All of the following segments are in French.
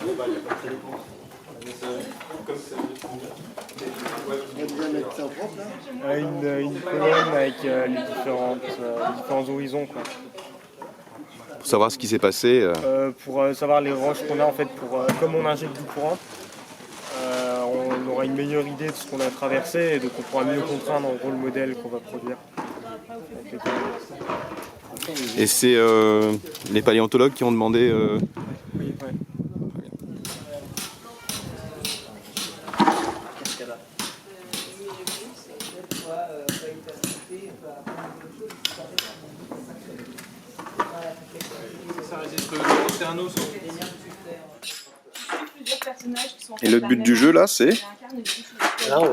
Une colonne avec les différents horizons, quoi. Pour savoir ce qui s'est passé. Pour savoir les roches qu'on a en fait, comme on injecte du courant, on aura une meilleure idée de ce qu'on a traversé et donc on pourra mieux comprendre en gros le modèle qu'on va produire. Et c'est les paléontologues qui ont demandé. Oui, ouais. Et le but du jeu là, c'est là, on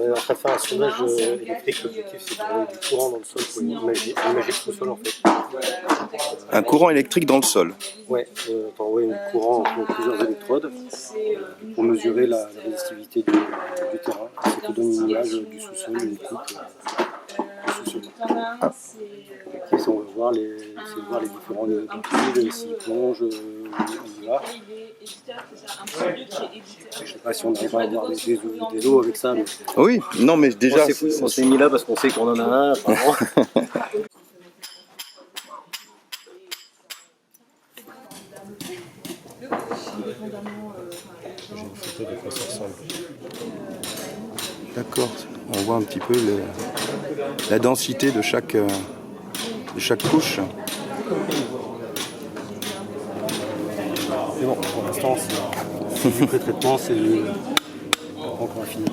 est en train de faire un sondage électrique. L'objectif, c'est d'envoyer du courant dans le sol pour imager le sous-sol en fait. un courant électrique dans le sol. Ouais, t'envoies un courant entre plusieurs électrodes pour mesurer la résistivité du terrain. Ça te donne une image du sous-sol, une coupe du sous-sol. L'objectif, c'est on veut voir les différents dentilles, s'ils plongent, où il va. Je sais pas si on arrive à avoir des os avec ça. Mais... Oui, non mais déjà... On s'est mis là parce qu'on sait qu'on en a un, apparemment. J'ai une photo de quoi ça ressemble. D'accord, on voit un petit peu la densité de chaque couche. Mais bon, pour l'instant, c'est du pré-traitement, c'est encore infini.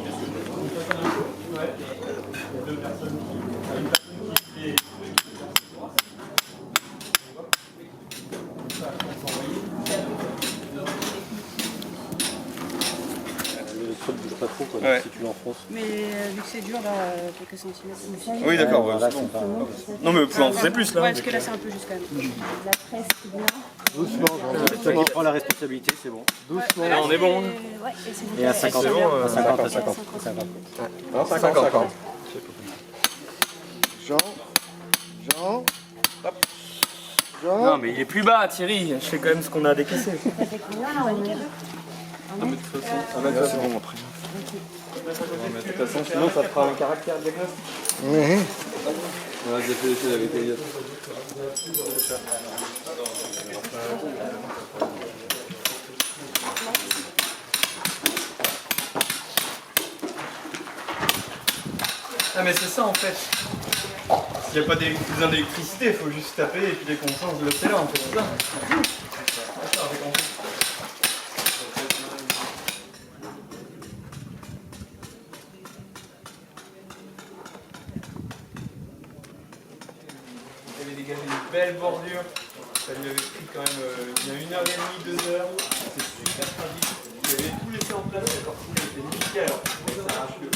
L'électrode ne bouge pas trop, quoi, Ouais. si tu l'enfonces. Mais vu que c'est dur, là, quelques centimètres. Oui d'accord, Voilà, c'est bon. c'est pas... Non mais vous pouvez en faire plus là. Ouais, parce que là, c'est un peu juste quand même. La presse, c'est bien. Doucement, toi qui prends la responsabilité, c'est bon. Doucement. Là, on est bon. Ouais, et c'est Et à 50, C'est bon, à 50, à 50. 50. Non, 50. Jean. Non mais il est plus bas Thierry, je fais quand même ce qu'on a décaissé. Ça fait combien là, ouais, C'est bon après. De toute façon sinon ça te fera un caractère diagnostic. On a déjà fait l'essai avec Elliot. Ah mais c'est ça en fait. S'il n'y a pas besoin d'électricité, il faut juste taper et puis dès qu'on change le c'est là en fait. C'est ça. D'accord, j'ai compris. Il avait dégagé une belle bordure. Ça lui avait pris quand même il y a 1h30, 2 heures. C'est super fragile. Il avait tout laissé en place, d'accord. Il était nickel. Alors, ça arrache le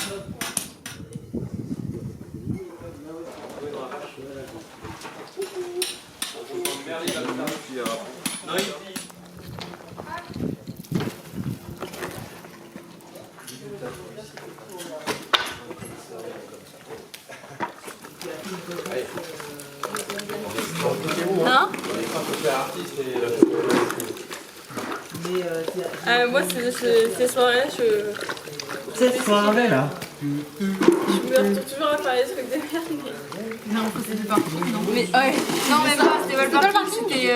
non, il... Hein moi, ces soirées-là, Cette soirée là. je me retrouve toujours à faire les trucs de merde. Non, c'était partout, non. Mais ouais, non, mais pas, c'était pas le partout, c'était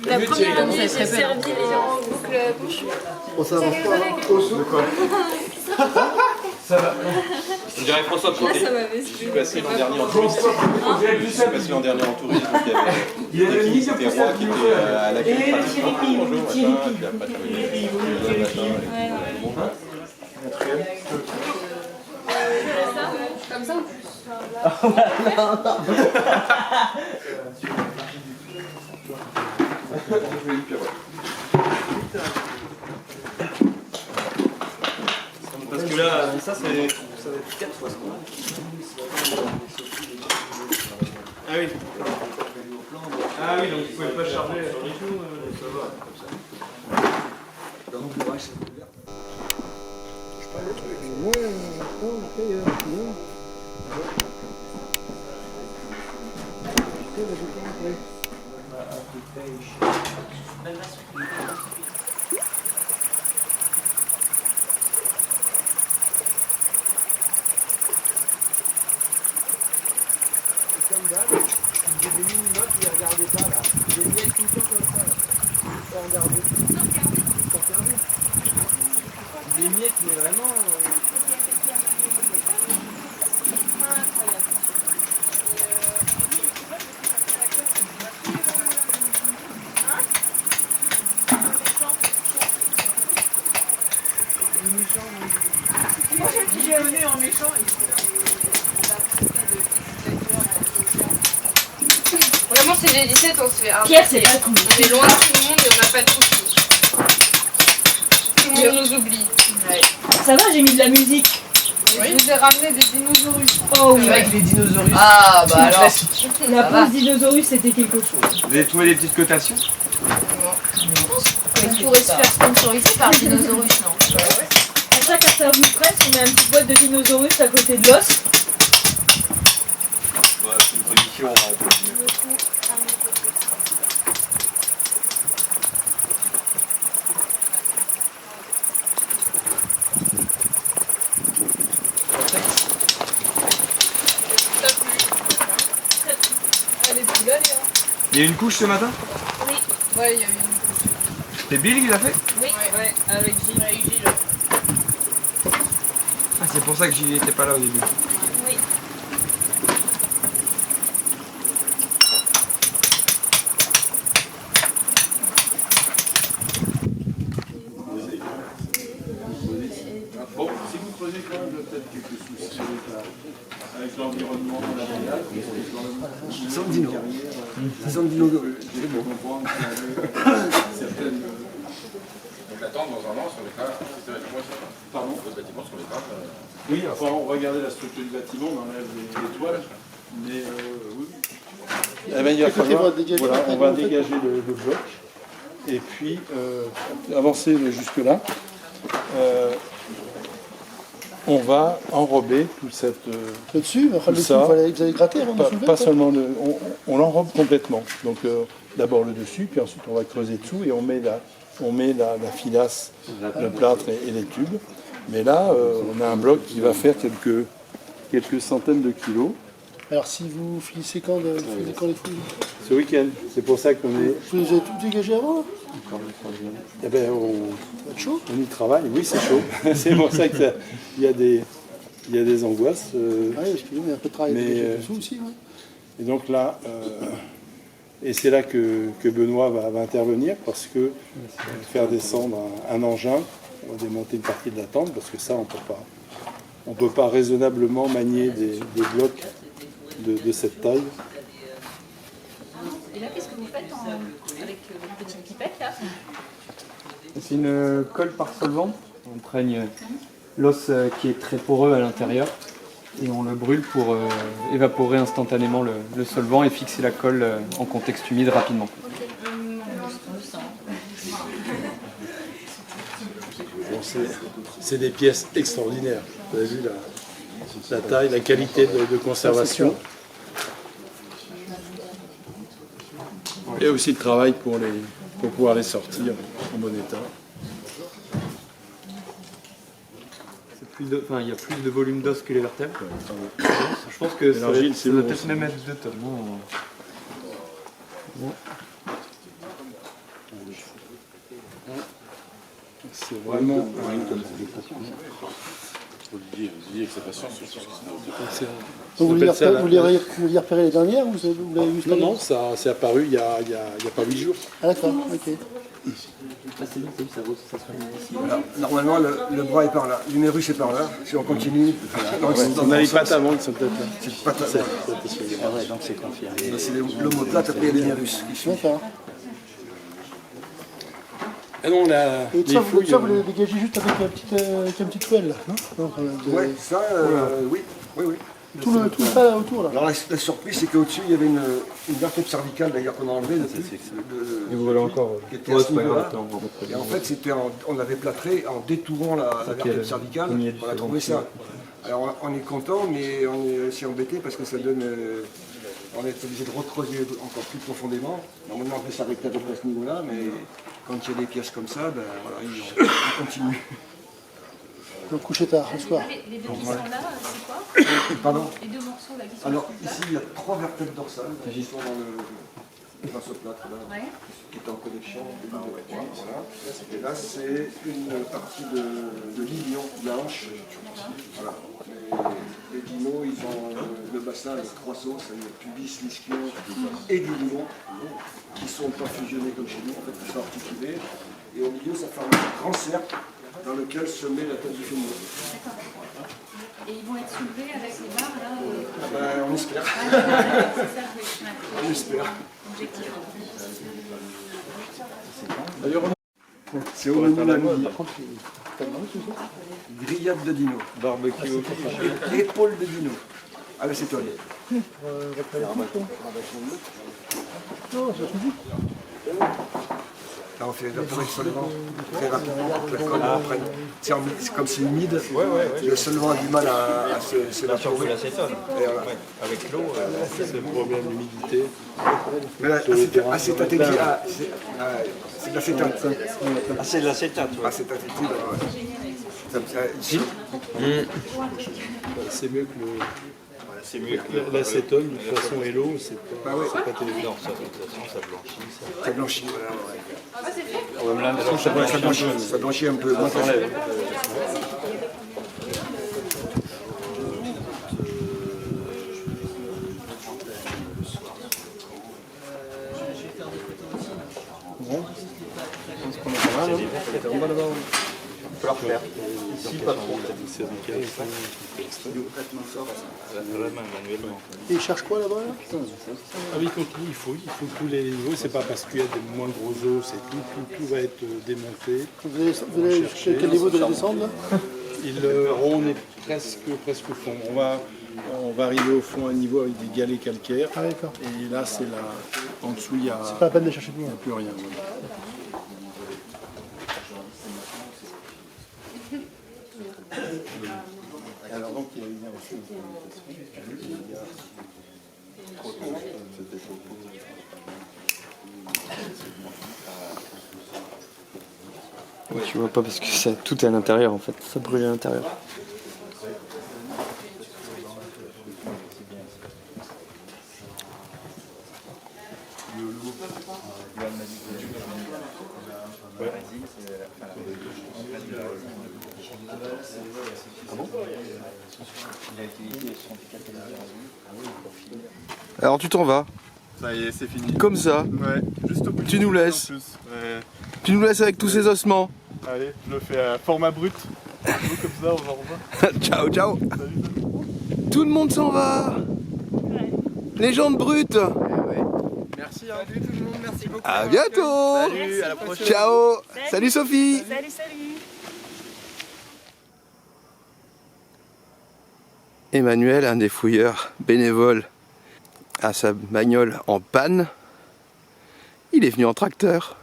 la première année, j'ai servi les gens en boucle bouche. On s'avance pas au quoi. Je dirais François Là, Poté. ça m'avait Je suis passé l'an dernier en tourisme. Je suis passé l'an dernier en tourisme. Donc il y avait des rois qui étaient à l'accueil pratiquement. Bonjour, machin. Puis après, Comme ça ou plus? Parce que là, ça va être 4 fois ce qu'on a. Ah oui. Ah oui, donc vous pouvez pas charger sur les genoux, ça va, comme ça. faisait des mini-notes, il regardait pas là. Il les miettes tout le temps comme ça. Là. Sans regarder. Sans regarder. Les miettes, mais vraiment. Moi j'ai amené en méchant. Vraiment c'est les 17 on se fait un. Pierre, c'est pas cool. On est loin de tout le monde et on n'a pas de soucis. Tout le monde nous oublie. Ouais. Ça va, j'ai mis de la musique. Je vous ai ramené des dinosaures. Oh oui. C'est vrai que les dinosaures. Ah bah alors. La pause dinosaurus, c'était quelque chose. Vous avez trouvé des petites cotations? On pourrait se faire sponsoriser par dinosaurus, non? À chaque interview presse, on met une petite boîte de dinosaurus à côté de l'os. Voilà, c'est une position. Elle est plus belle, Il y a eu une couche ce matin? Ouais, il y a eu une. C'est Bill qui l'a fait? Oui, ouais, avec Gilles. Avec Gilles. Ah, c'est pour ça que Gilles n'était pas là au début. Oui. Bon, si vous posez quand même peut-être quelques soucis avec l'environnement de la brigade, Sans dino. Sans dino. je peux comprendre qu'il y avait certaines. Donc l'attente dans un an sur les cages, c'est le bâtiment, Pardon? le bâtiment sur les cages. Oui, enfin, on va regarder la structure du bâtiment, on enlève les toiles, mais oui. Eh ben, il va falloir, voilà, on va dégager le bloc et puis avancer jusque-là. On va enrober toute cette. Là-dessus, tout ça. vous allez gratter avant de soulever. Pas seulement on l'enrobe complètement. Donc d'abord le dessus, puis ensuite on va creuser dessous et on met la filasse, le plâtre et les tubes. Mais là, on a un bloc qui va faire quelques centaines de kilos. Alors si vous finissez quand les fouilles? Ce week-end, c'est pour ça qu'on est. Vous les avez tout dégagé avant? Eh ben, Ça va être chaud? on y travaille. Oui, c'est chaud. C'est pour ça qu'il y a des angoisses. Oui, parce qu'il y a un peu de travail mais, dessous aussi. Ouais. Et donc là, et c'est là que Benoît va intervenir parce que faire descendre un engin, on va démonter une partie de la tente parce que ça, on peut pas raisonnablement manier des blocs de cette taille. Et là, qu'est-ce que vous faites avec votre petite pipette là? C'est une colle par solvant. On imprègne l'os qui est très poreux à l'intérieur et on le brûle pour évaporer instantanément le solvant et fixer la colle en contexte humide rapidement. Bon, c'est des pièces extraordinaires. Vous avez vu la taille, la qualité de conservation. Et aussi le travail pour pouvoir les sortir en bon état. Il y a plus de volume d'os que les vertèbres. Je pense que ça doit peut-être même être 2 tonnes. C'est vraiment. Faut lui dire que c'est patience, Donc vous les repérez les dernières ou vous l'avez vu? Non, ça c'est apparu il y a pas 8 jours. Ah d'accord, ok. Voilà. Normalement, le bras est par là, l'humérus est par là. Si on continue, On a les pattes avant qui sont peut-être là. c'est pas ta... Ah ouais, donc c'est confirmé. C'est l'omoplate, après il y a l'humérus. D'accord. Ah non, Et ça, vous les dégagez juste avec un petit poêle là, non? Ouais, ça, oui. Tout le tas autour là. Alors la surprise, c'est qu'au-dessus, il y avait une vertèbre cervicale d'ailleurs qu'on a enlevée depuis. Et vous voilà encore. Qui était à ce niveau-là. Et en fait, on l'avait plâtré en détourant la vertèbre cervicale. On a trouvé ça. Alors on est content, mais on est aussi embêté parce que ça donne. On est obligé de recreuser encore plus profondément. Normalement, on fait s'arrêter à peu près à ce niveau-là, mais quand il y a des pièces comme ça, ben voilà, on continue. Donc coucher tard, le soir. Les deux qui sont là, c'est quoi? Pardon? Les deux morceaux là qui sont Alors ici, il y a 3 vertèbres dorsales qui sont dans ce plâtre là, Ouais. qui est en connexion. Voilà. Et là, c'est une partie de l'ilion, de la hanche. Voilà. Les dinos, ils ont le bassin avec 3 os, c'est-à-dire pubis, l'ischio et l'ilion, qui ne sont pas fusionnés comme chez nous, en fait, ils sont articulés. Et au milieu, ça forme un grand cercle dans lequel se met la tête du fémur. D'accord. Et ils vont être soulevés avec les barres là Ah ben, on espère. c'est ça, oui. Ouais. On espère. Objectif. D'ailleurs, c'est au menu la midi. Grillade de dino. Barbecue. Épaule de dino. Avec ses toiles. Là, on fait évaporer le solvant très rapidement pour que la colle reprenne. C'est comme c'est humide, le solvant a du mal à s'évaporer. Avec l'eau, c'est le problème d'humidité. Mais là, acétate c'est de l'acétate. Ah, c'est de l'acétate, ouais. Acétate éthyle, C'est mieux que le. C'est mieux que L'acétone, de toute façon, et l'eau, c'est pas, c'est pas terrible. Non, ça, de toute façon, ça blanchit. ça blanchit. Voilà, Ça blanchit. ça blanchit un peu. Moi, On peut la refaire. Ici, pas trop. C'est nickel, ça. Vraiment, manuellement. Et ils cherchent quoi là-bas là Ah oui, continue, il faut tous les niveaux, c'est pas parce qu'il y a des moins gros os, c'est tout va être démonté. Vous allez chercher quel niveau de la descente là? On est presque au fond. On va arriver au fond à un niveau avec des galets calcaires. Ah d'accord. Et là, c'est là. En dessous, il n'y a, C'est pas la peine de chercher plus loin. plus rien. Alors donc il y a une Tu vois pas parce que tout est à l'intérieur en fait, ça brûle à l'intérieur. Alors tu t'en vas. Ça y est, c'est fini. Comme ça. Ouais, juste au bout. Tu nous laisses. Ouais. Tu nous laisses avec tous ces ossements. Allez, je le fais à format brut. Comme ça, on va revoir. Ciao, ciao. Tout le monde s'en va. Légende brute. Merci, salut tout le monde, merci beaucoup. À bientôt. Salut, à la prochaine. Ciao. Salut Sophie. Salut, salut. Emmanuel, un des fouilleurs bénévoles, a sa bagnole en panne. Il est venu en tracteur.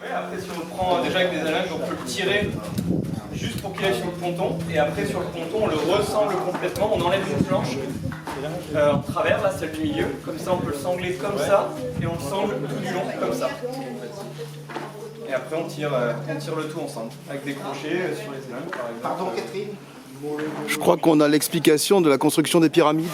Après, si on prend déjà avec des allinges, on peut le tirer juste pour qu'il aille sur le ponton. Et après, sur le ponton, on le ressemble complètement. On enlève une planche en travers, là, celle du milieu. Comme ça, on peut le sangler comme ça. Et on le sangle tout du long, comme ça. Et après, on tire le tout ensemble. Avec des crochets sur les allinges, par exemple. Pardon Catherine. Je crois qu'on a l'explication de la construction des pyramides.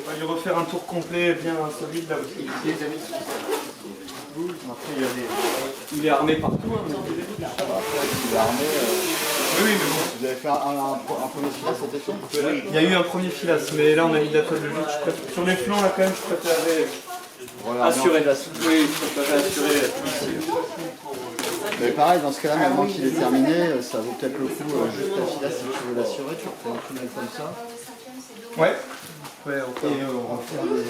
On va lui refaire un tour complet bien solide là aussi. Après, il est armé partout. Hein, Il est armé. Oui, mais bon. Vous avez fait un premier filasse, c'était ça? Il y a eu un premier filasse, mais là on a mis de la toile de jute. Sur les flancs, là quand même, je préférerais assurer. Oui, je préférerais assurer ici. Mais pareil, dans ce cas-là, maintenant qu'il est terminé, ça vaut peut-être le coup, juste la fila, si tu veux l'assurer, tu refais un tunnel comme ça. Ouais. Ouais, Et on va faire des...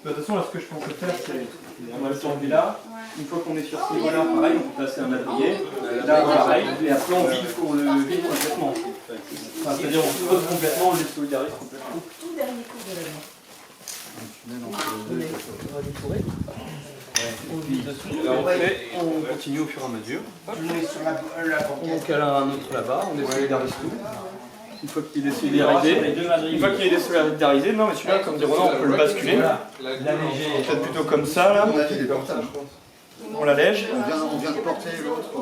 De toute façon, là, ce que je pensais faire, c'est on va le tomber là. Une fois qu'on est sur ce niveau-là, pareil, on peut placer un madrier. Là, pareil. Et après, on vide complètement. Enfin, c'est-à-dire, on se pose complètement, on les solidarise complètement. Un tunnel entre les deux. On continue au fur et à mesure. On cale un autre là-bas, on désolidarise tout. Une fois qu'il est désolidarisé, non mais celui-là, comme dit Ronan, on peut le basculer. Peut-être plutôt comme ça là. On l'allège. On vient de porter l'autre.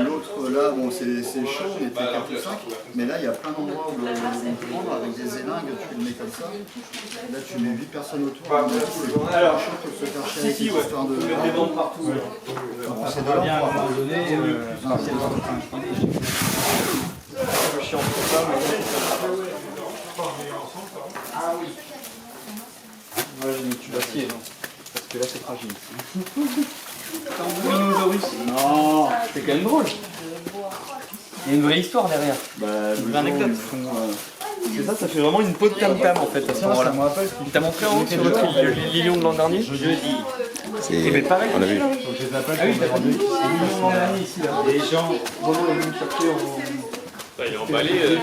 L'autre là, bon c'est chaud, on était 4 ou 5. Mais là, il y a plein d'endroits où on peut prendre avec des élingues, tu le mets comme ça. Là, tu mets 8 personnes autour. Alors, chaud pour se faire chier avec une histoire de... mettre des bandes partout. C'est de là, on va donner. Je suis en train de ça, mais ah oui. Moi j'ai mis du acier, parce que là c'est fragile. Tambouinosaurus. Non, c'est quand même drôle. Il y a une vraie histoire derrière. Une vraie anecdote. C'est ça, ça fait vraiment une peau de tam-tam en fait à ce moment-là. Il t'a montré en haut sur le Lilion de l'an dernier? Et bien pareil, on a vu. Ah oui, t'as vu Lilion de l'an dernier ici là. Les gens, vraiment le même chercher en... Il est emballé.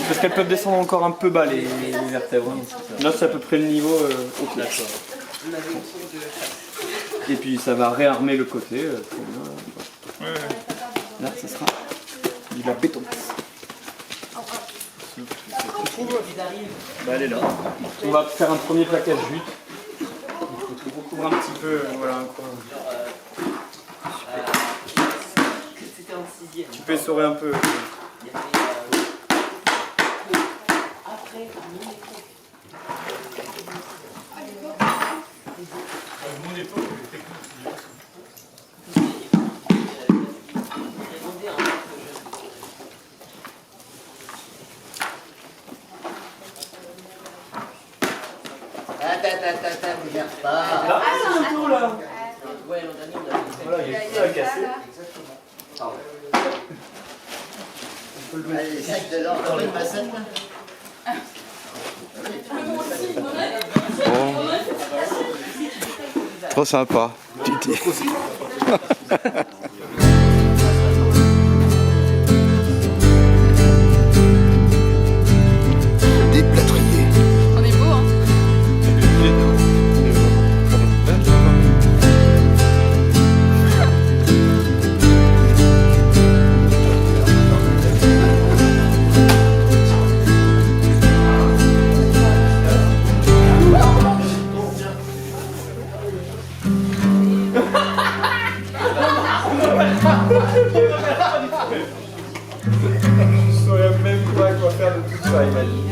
Parce qu'elles peuvent descendre encore un peu bas les vertèbres. Là c'est à peu près le niveau au cou. Et puis ça va réarmer le côté. Là ça sera de la béton. Bah, elle est là. On va faire un premier plaquage vite. On recouvre un petit peu, voilà un coin. Tu peux essorer un peu. Regarde pas. Ah, c'est tout là. Voilà, il y a tout à casser. Allez, sac dedans, dans une bassette. Bon. Trop sympa. Déplâtrier. On est beau, hein. Je saurais même pas quoi faire de tout ça, il m'a dit.